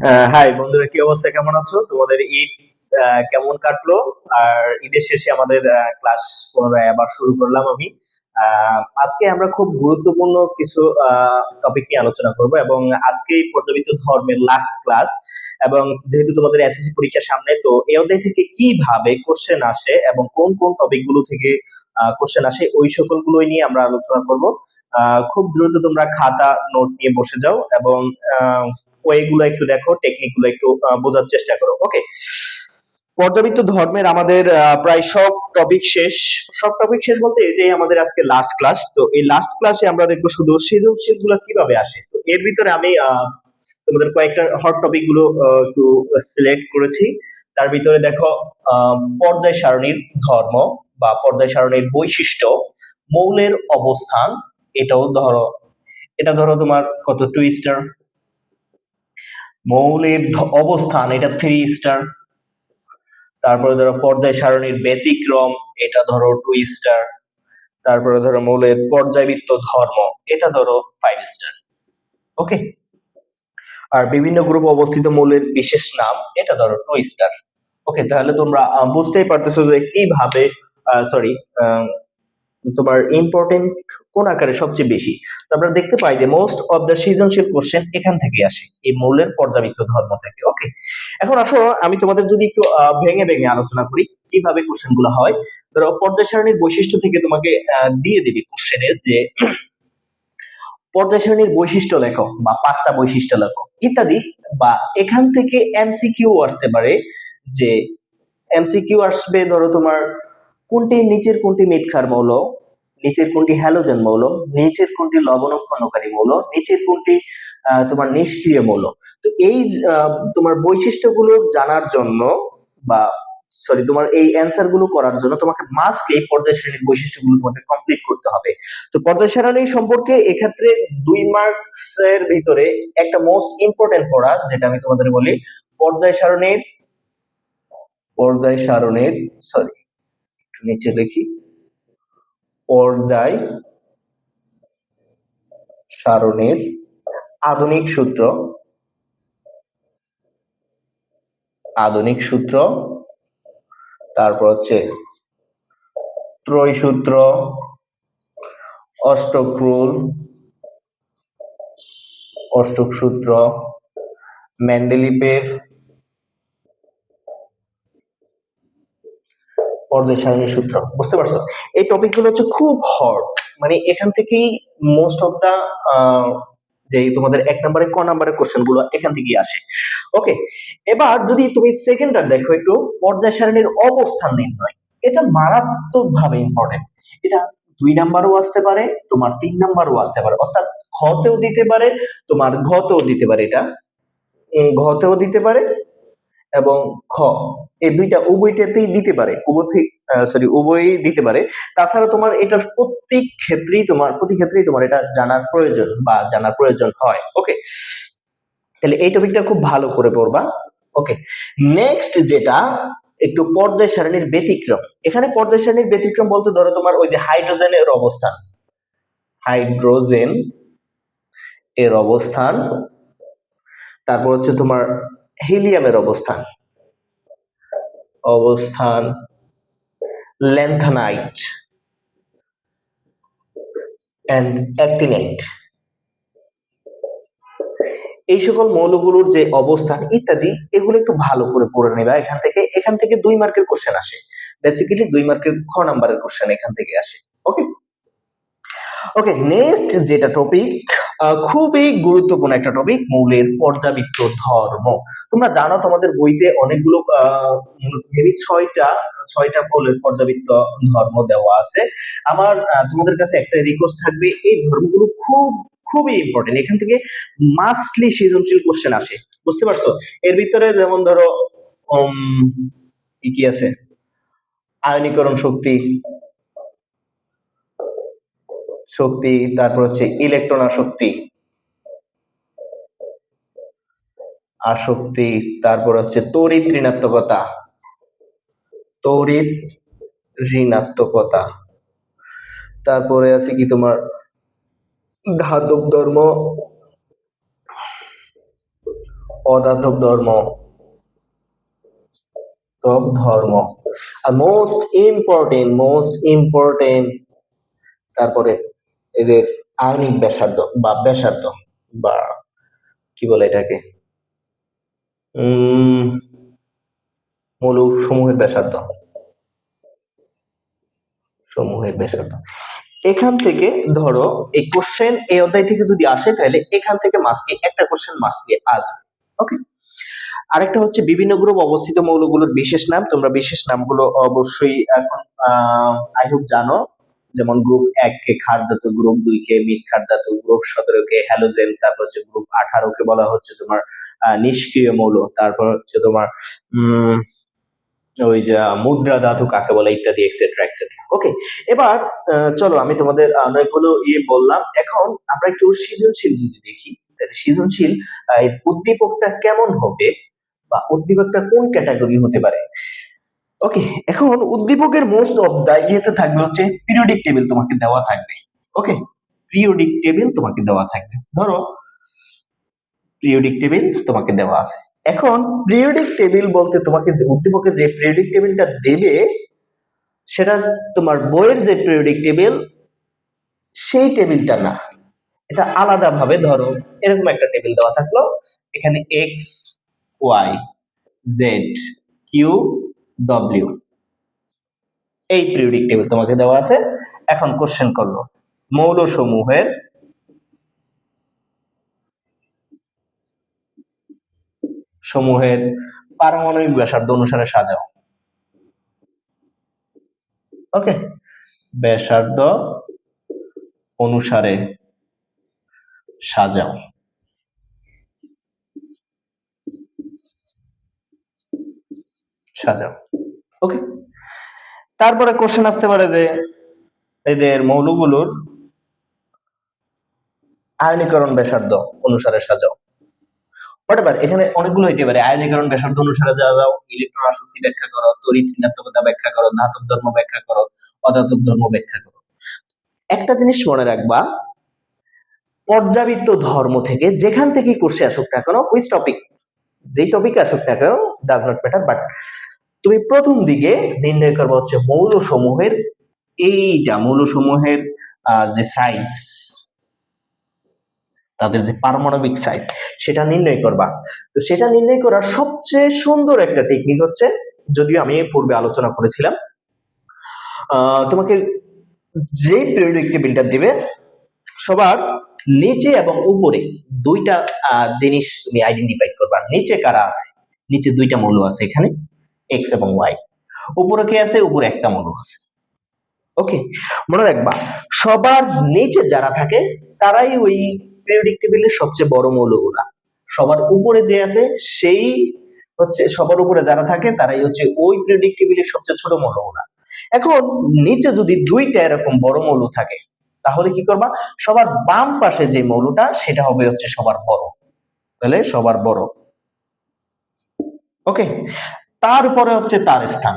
High বন্ধুরা, কি অবস্থা? কেমন আছো? তোমাদের ঈদ কেমন কাটলো? আর ঈদের শেষে আমাদের ক্লাস পুনরায় আবার শুরু করলাম আমি। আজকে আমরা খুব গুরুত্বপূর্ণ কিছু টপিক নিয়ে আলোচনা করব, এবং আজকে পর্যবিত ধর্মের লাস্ট ক্লাস। এবং যেহেতু তোমাদের এসএসসি পরীক্ষা সামনে, তো এই অধ্যায় থেকে কিভাবে কোশ্চেন আসে এবং কোন কোন টপিক গুলো থেকে কোশ্চেন আসে, ওই সকল গুলোই নিয়ে আমরা আলোচনা করব। খুব দ্রুত তোমরা খাতা নোট নিয়ে বসে যাও, এবং ওয়েগুলো একটু দেখো, টেকনিক গুলো একটু বোঝার চেষ্টা করো। ওকে, পর্যাবৃত্ত ধর্মের আমাদের প্রায় সব টপিক শেষ বলতে এটাই আমাদের আজকে লাস্ট ক্লাস। তো এই লাস্ট ক্লাসে আমরা দেখবো শুধু সৃজনশীল গুলো কিভাবে আসে। তো এর ভিতরে আমি তোমাদের কয়েকটা হট টপিক গুলো একটু সিলেক্ট করেছি। তার ভিতরে দেখো, পর্যায় সারণীর ধর্ম বা পর্যায় সারণীর বৈশিষ্ট্য, মৌলের অবস্থান, এটাও ধরো, এটা ধরো তোমার কত 2 স্টার। মৌলের অবস্থান, এটা 3 স্টার। তারপরে ধরো পর্যায় সারণীর ব্যতিক্রম, এটা ধরো 2 স্টার। তারপরে ধরো মৌলের পর্যায়বৃত্ত ধর্ম, এটা ধরো 5 স্টার। ওকে, আর বিভিন্ন গ্রুপে অবস্থিত মৌলের বিশেষ নাম, এটা ধরো 2 স্টার। ওকে, তাহলে তোমরা বুঝতেই পারতেছো যে কিভাবে সরি তোমার ইম্পর্টেন্ট কোন আকারে সবচেয়ে বেশি। তো আমরা দেখতে পাই যে মোস্ট অফ দ্য সৃজনশীল কোশ্চেন এখান থেকে আসে, এই মৌলের পর্যাবৃত্ত ধর্ম থেকে। ওকে, এখন আসো আমি তোমাদের যদি একটু ভেঙে ভেঙে আলোচনা করি কিভাবে কোশ্চেন গুলো হয়। ধরো পর্যায় সারণীর বৈশিষ্ট্য থেকে তোমাকে দিয়ে দিবি কোশ্চেনের যে পর্যায় সারণীর বৈশিষ্ট্য লেখো বা 5টা বৈশিষ্ট্য লেখো ইত্যাদি। বা এখান থেকে এমসিকিউ আসতে পারে, যে এমসিকিউ আসবে ধরো তোমার কোনটি নিচের কোনটি মৃৎক্ষার মৌল, নিচের কোনটি হ্যালোজেন মৌল, নিচের কোনটি লবণ উৎপন্নকারী মৌল, নিচের কোনটি তোমার নিষ্ক্রিয় মৌল। তো এই তোমার বৈশিষ্ট্যগুলো জানার জন্য বা তোমার এই অ্যান্সার গুলো করার জন্য তোমাকে মাস্টলি পর্যায় সারণীর বৈশিষ্ট্যগুলো তোমাকে কমপ্লিট করতে হবে। তো পর্যায় সারণী সম্পর্কে এক্ষেত্রে 2 মার্কস এর ভিতরে একটা মোস্ট ইম্পর্টেন্ট পড়া, যেটা আমি তোমাদের বলি, পর্যায় সারণীর পর্যায় সারণীর সরি নিচে লিখি, পর্যায় সারণীর আধুনিক সূত্র, আধুনিক সূত্র, তারপর হচ্ছে ত্রয় সূত্র, অষ্টক রুল, অষ্টক সূত্র, মেন্ডেলিপের পর্যায় সারণীর সূত্র। বুঝতে পারছো? এই টপিক গুলো হচ্ছে খুব হট, মানে এখান থেকেই মোস্ট অফ দা যে তোমাদের 1 নম্বরে ক নম্বরের কোশ্চেন গুলো এখান থেকেই আসে। ওকে, এবার যদি তুমি সেকেন্ডটা দেখো একটু, পর্যায় সারণীর অবস্থান নির্ণয়, এটা মারাত্মক ভাবে ইম্পর্টেন্ট। এটা 2 নাম্বারও আসতে পারে, তোমার 3 নাম্বারও আসতে পারে, অর্থাৎ খতেও দিতে পারে, তোমার ঘতেও দিতে পারে। এটা ঘতেও দিতে পারে এবং খ, এই দুইটা উভয়টাতেই দিতে পারে, উভয়ই দিতে পারে। তাছাড়া তোমার এটা প্রতি ক্ষেত্রেই তোমার এটা জানার প্রয়োজন বা জানার প্রয়োজন হয়। ওকে, তাহলে এই টপিকটা খুব ভালো করে পড়বা। ওকে, নেক্সট যেটা একটু পর্যায় সারণীর ব্যতিক্রম। এখানে পর্যায় সারণীর ব্যতিক্রম বলতে ধরো তোমার ওই যে হাইড্রোজেনের অবস্থান, হাইড্রোজেন এর অবস্থান, তারপর হচ্ছে তোমার হিলিয়ামের অবস্থান, অবস্থান ল্যান্থানাইট এন্ড অ্যাক্টিনাইট, এই সকল মৌলগুলোর যে অবস্থান ইত্যাদি, এগুলো একটু ভালো করে পড়ে নেবা। এখান থেকে 2 মার্কের কোশ্চেন আসে, বেসিক্যালি 2 মার্কের খ নাম্বারের কোশ্চেন এখান থেকে আসে। ওকে, ওকে, নেক্সট যেটা টপিক, খুবই গুরুত্বপূর্ণ একটা টপিক, মৌলের পর্যাবৃত্ত ধর্ম। তোমরা জানো তোমাদের বইতে অনেকগুলো মেবি ছয়টা মৌলের পর্যাবৃত্ত ধর্ম দেওয়া আছে। আমার তোমাদের কাছে একটা রিকোয়েস্ট থাকবে, এই ধর্মগুলো খুবই ইম্পর্টেন্ট, এখান থেকে মাস্টলি সৃজনশীল কোশ্চেন আসে। বুঝতে পারছো? এর ভিতরে যেমন ধরো কি কি আছে, আয়নীকরণ শক্তি, তারপর হচ্ছে ইলেকট্রন আসক্তি, তারপর হচ্ছে তড়িৎ ঋণাত্মকতা, তড়িৎ ঋণাত্মকতা, তারপরে আছে কি তোমার ধাতব ধর্ম, অধাতব ধর্ম, তব ধর্ম। আর মোস্ট ইম্পর্টেন্ট তারপরে এদের আয়নিক ব্যাসার্ধ বা ব্যাসার্ধ বা কি বলে এটাকে, উম মৌল সমূহের ব্যাসার্ধ। এখান থেকে ধরো এই কোশ্চেন এই অধ্যায় থেকে যদি আসে তাহলে এখান থেকে মাস্কে একটা কোশ্চেন মাস্কে আসবে। ওকে, আরেকটা হচ্ছে বিভিন্ন গ্রুপ অবস্থিত মৌলগুলোর বিশেষ নাম। তোমরা বিশেষ নামগুলো অবশ্যই এখন আই হোপ জানো। যেমন গ্রুপ ১ কে ক্ষার ধাতু, গ্রুপ ২ কে মৃৎ ক্ষার ধাতু, গ্রুপ ১৭ কে হ্যালোজেন, তারপর হচ্ছে গ্রুপ ১৮ কে বলা হচ্ছে তোমার নিষ্ক্রিয় মৌল, তারপর হচ্ছে তোমার উম ওই যে মুদ্রা ধাতু কাকে বলে, ইত্যাদি এক্সেট্রা এক্সেট্রা। ওকে, এবার চলো আমি তোমাদের অনেকগুলো বললাম। এখন আমরা একটু সৃজনশীল যদি দেখি, তাহলে সৃজনশীল উদ্দীপকটা কেমন হবে বা উদ্দীপকটা কোন ক্যাটাগরি হতে পারে। ওকে, এখন উদ্দীপকের মোস্ট অফ দা ইয়েতে থাকবে হচ্ছে পিরিয়ডিক টেবিল তোমাকে দেওয়া থাকবে। ওকে, পিরিয়ডিক টেবিল তোমাকে দেওয়া থাকবে। ধরো পিরিয়ডিক টেবিল তোমাকে দেওয়া আছে। এখন পিরিয়ডিক টেবিল বলতে তোমাকে যে উদ্দীপকে যে পিরিয়ডিক টেবিলটা দেবে সেটা তোমার বইয়ের যে পিরিয়ডিক টেবিল সেই টেবিলটা না, এটা আলাদা ভাবে ধরো এরকম একটা টেবিল দেওয়া থাকলো, এখানে X Y Z Q W, এই পিরিয়ডিক টেবিল তোমাকে দেওয়া আছে। এখন কোশ্চেন করলো মৌল সমূহের পারমাণবিক ব্যাসার্ধ অনুসারে সাজাও। ওকে, ব্যাসার্ধ অনুসারে সাজাও। ওকে, তারপরে কোশ্চেন আসতে পারে যে এদের মৌলগুলোর আয়নীকরণ ব্যাসার্ধ অনুসারে সাজাও। হোয়াটএভার, এখানে অনেকগুলো হইতে পারে। আয়নীকরণ ব্যাসার্ধ অনুসারে সাজাও, ইলেকট্রন আসক্তি ব্যাখ্যা করো, তড়িৎ ঋণাত্মকতা ব্যাখ্যা করো, ধাতব ধর্ম ব্যাখ্যা করো, অধাতব ধর্ম ব্যাখ্যা করো। একটা জিনিস মনে রাখবা, পর্যাবৃত্ত ধর্ম থেকে যেখান থেকে কোর্সে আসুক না কেন, হুইচ টপিক, যেই টপিকে আসুক না কেন, ডাজ নট ম্যাটার, বাট তুমি প্রথম দিকে নির্ণয় করবো হচ্ছে মৌলসমূহের যে সাইজ, তাদের যে পারমাণবিক সাইজ সেটা নির্ণয় করবা। তো সেটা নির্ণয় করার সবচেয়ে সুন্দর একটা টেকনিক হচ্ছে, যদিও আমি পূর্বে আলোচনা করেছিলাম, তোমাকে যে পিরিয়ডিক টেবিলটা দিবে সবার নিচে এবং উপরে দুইটা জিনিস তুমি আইডেন্টিফাই করবা। নিচে কারা আছে, নিচে দুইটা মৌল আছে, এখানে এক্স এবং ওয়াই। উপরে কে আছে, উপরে একটা মৌল আছে। ওকে, মনে রাখবা সবার নিচে যারা থাকে তারাই ওই পিরিয়ডিক টেবিলের সবচেয়ে বড় মৌলগুলা, সবার উপরে যে আছে সেই হচ্ছে, সবার উপরে যারা থাকে তারাই হচ্ছে ওই পিরিয়ডিক টেবিলের সবচেয়ে ছোট মৌলগুলা। এখন নিচে যদি দুইটা এরকম বড় মৌল থাকে তাহলে কি করবা, সবার বাম পাশে যে মৌলটা সেটা হবে হচ্ছে সবার বড়, তাহলে সবার বড়। ওকে, তারপরে হচ্ছে তার স্থান।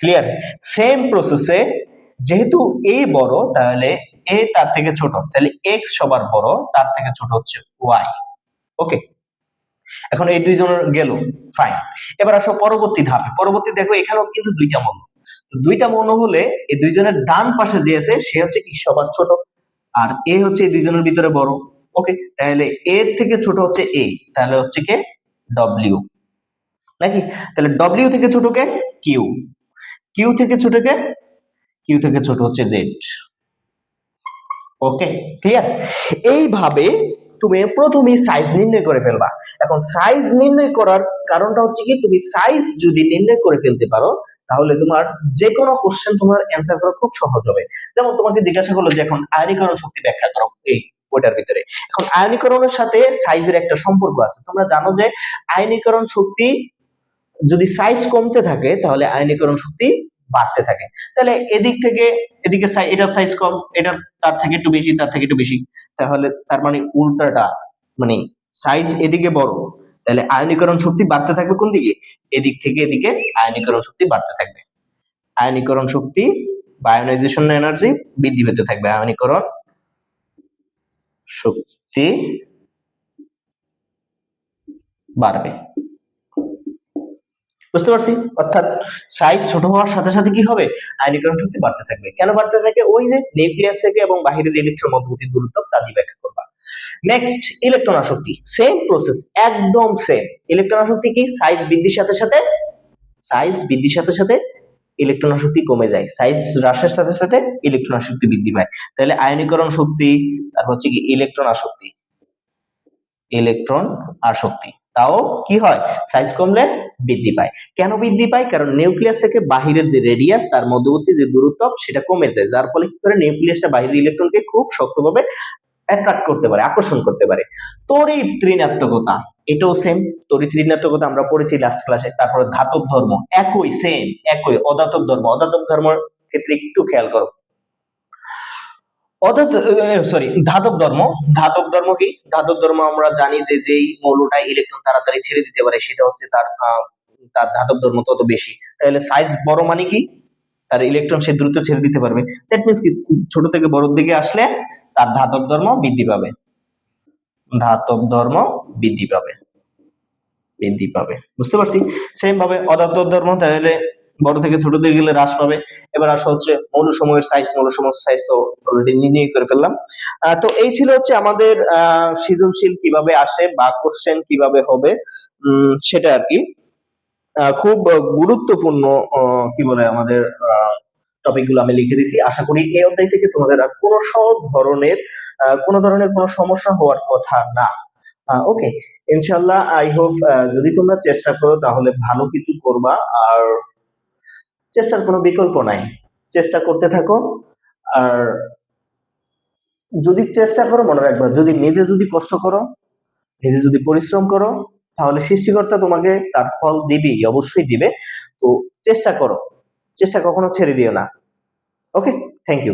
ক্লিয়ার? সেম প্রসেসে যেহেতু এ বড় তাহলে এ তার থেকে ছোট, তাহলে এক্স সবার বড়, তার থেকে ছোট হচ্ছে ওয়াই। ওকে, এখন এই দুইজনের গেল, ফাইন। এবার আসো পরবর্তী ধাপে। পরবর্তী দেখো এখানেও কিন্তু দুইটা মৌল, তো দুইটা মৌল হলে এই দুইজনের ডান পাশে যে আছে সে হচ্ছে কি সবার ছোট, আর এ হচ্ছে এই দুইজনের ভিতরে বড়। ওকে, তাহলে এর থেকে ছোট হচ্ছে এ, তাহলে হচ্ছে কে ডব্লিউ, নাকি? তাহলে ডব্লিউ থেকে ছোট কে কিউ, কিউ থেকে ছোট কে, কিউ থেকে ছোট হচ্ছে জেড। ওকে, ক্লিয়ার? এইভাবে তুমি প্রথমেই সাইজ নির্ণয় করে ফেলবা। এখন সাইজ নির্ণয় করার কারণটা হচ্ছে কি, তুমি সাইজ যদি নির্ণয় করে ফেলতে পারো তাহলে তোমার যে কোনো কোশ্চেন তোমার অ্যান্সার করা খুব সহজ হবে। যেমন তোমাকে জিজ্ঞাসা করলো যে এখন আয়নীকরণ শক্তি ব্যাখ্যা করো, এই ওটার ভিতরে এখন আয়নীকরণের সাথে সাইজের একটা সম্পর্ক আছে। তোমরা জানো যে আয়নীকরণ শক্তি যদি সাইজ কমতে থাকে তাহলে আয়নীকরণ শক্তি বাড়তে থাকে। তাহলে এদিক থেকে এদিকে এটার সাইজ কম, এটার তার থেকে একটু বেশি, তার থেকে একটু বেশি, তাহলে তার মানে উল্টাটা, মানে সাইজ এদিকে বড়, তাহলে আয়নীকরণ শক্তি বাড়তে থাকবে কোন দিকে, এদিক থেকে এদিকে আয়নীকরণ শক্তি বাড়তে থাকবে। আয়নীকরণ শক্তি বা আয়নাইজেশন এনার্জি বৃদ্ধি পেতে থাকবে। আয়নীকরণ শক্তি বাড়বে। বুঝতে পারছি? অর্থাৎ সাইজ ছোট হওয়ার সাথে সাথে কি হবে, আয়নীকরণ শক্তি বাড়তে থাকবে। কেন বাড়তে থাকে? ওই যে নিউক্লিয়াস থেকে এবং বাহিরের ইলেকট্রন মধ্যবর্তী দূরত্ব তা দিয়ে ব্যাখ্যা করবা। নেক্সট, ইলেকট্রন আসক্তি। সেম প্রসেস, একদম সেম। ইলেকট্রন আসক্তি কি? সাইজ বৃদ্ধির সাথে সাথে ইলেকট্রন আসক্তি কমে যায়, সাইজ হ্রাসের সাথে সাথে ইলেকট্রন আসক্তি বৃদ্ধি পায়। তাহলে আয়নীকরণ শক্তি, তারপর হচ্ছে কি ইলেকট্রন আসক্তি তাও কি হয়, সাইজ কমলে বৃদ্ধি পায়। কেন বৃদ্ধি পায়? কারণ নিউক্লিয়াস থেকে বাহিরের যে রেডিয়াস তার মধ্যবর্তী যে দূরত্ব সেটা কমে যায়, যার ফলে কি করে নিউক্লিয়াসটা বাহিরের ইলেকট্রনকে খুব শক্তভাবে অ্যাট্রাক্ট করতে পারে, আকর্ষণ করতে পারে। তড়িৎ ঋণাত্মকতা, এটাও সেম। তড়িৎ ঋণাত্মকতা আমরা পড়েছি লাস্ট ক্লাসে। তারপরে ধাতব ধর্ম, একই সেম, একই। অধাতব ধর্ম, অধাতব ধর্মের ক্ষেত্রে একটু খেয়াল করো। ধাতব ধর্ম। ধাতব ধর্ম কি? ধাতব ধর্ম আমরা জানি যে যেই মৌলটা ইলেকট্রন তাড়াতাড়ি ছেড়ে দিতে পারে সেটা হচ্ছে তার ধাতব ধর্ম তত বেশি। তাহলে সাইজ বড় মানে কি, তার ইলেকট্রন সে দ্রুত ছেড়ে দিতে পারবে। দ্যাট মিন্স কি, ছোট থেকে বড়র দিকে আসলে তার ধাতব ধর্ম বৃদ্ধি পাবে, ধাতব ধর্ম বৃদ্ধি পাবে, বৃদ্ধি পাবে। বুঝতে পারছি? সেম ভাবে অধাতব ধর্ম, তাহলে বড় থেকে ছোট দিকে গেলে হ্রাস পাবে। এবার আসা হচ্ছে মৌলসমূহের সাইজ। মৌলসমূহের সাইজ তো অলরেডি নির্ণয় করে ফেললাম। তো এই ছিল হচ্ছে আমাদের সৃজনশীল কিভাবে আসে বা কোশ্চেন কিভাবে হবে, সেটা আর কি। খুব গুরুত্বপূর্ণ কি বলে আমাদের টপিক গুলো আমি লিখে দিয়েছি। আশা করি এই অধ্যায় থেকে তোমাদের আর কোনো ধরনের কোনো সমস্যা হওয়ার কথা না। ওকে, ইনশাল্লাহ আই হোপ যদি তোমরা চেষ্টা করো তাহলে ভালো কিছু করবা। আর চেষ্টার কোনো বিকল্প নাই, চেষ্টা করতে থাকো। আর যদি চেষ্টা করো, মনে রাখবা, যদি কষ্ট করো, নিজে যদি পরিশ্রম করো, তাহলে সৃষ্টিকর্তা তোমাকে তার ফল দিবেই, অবশ্যই দিবে। তো চেষ্টা করো, চেষ্টা কখনো ছেড়ে দিও না। ওকে, থ্যাংক ইউ।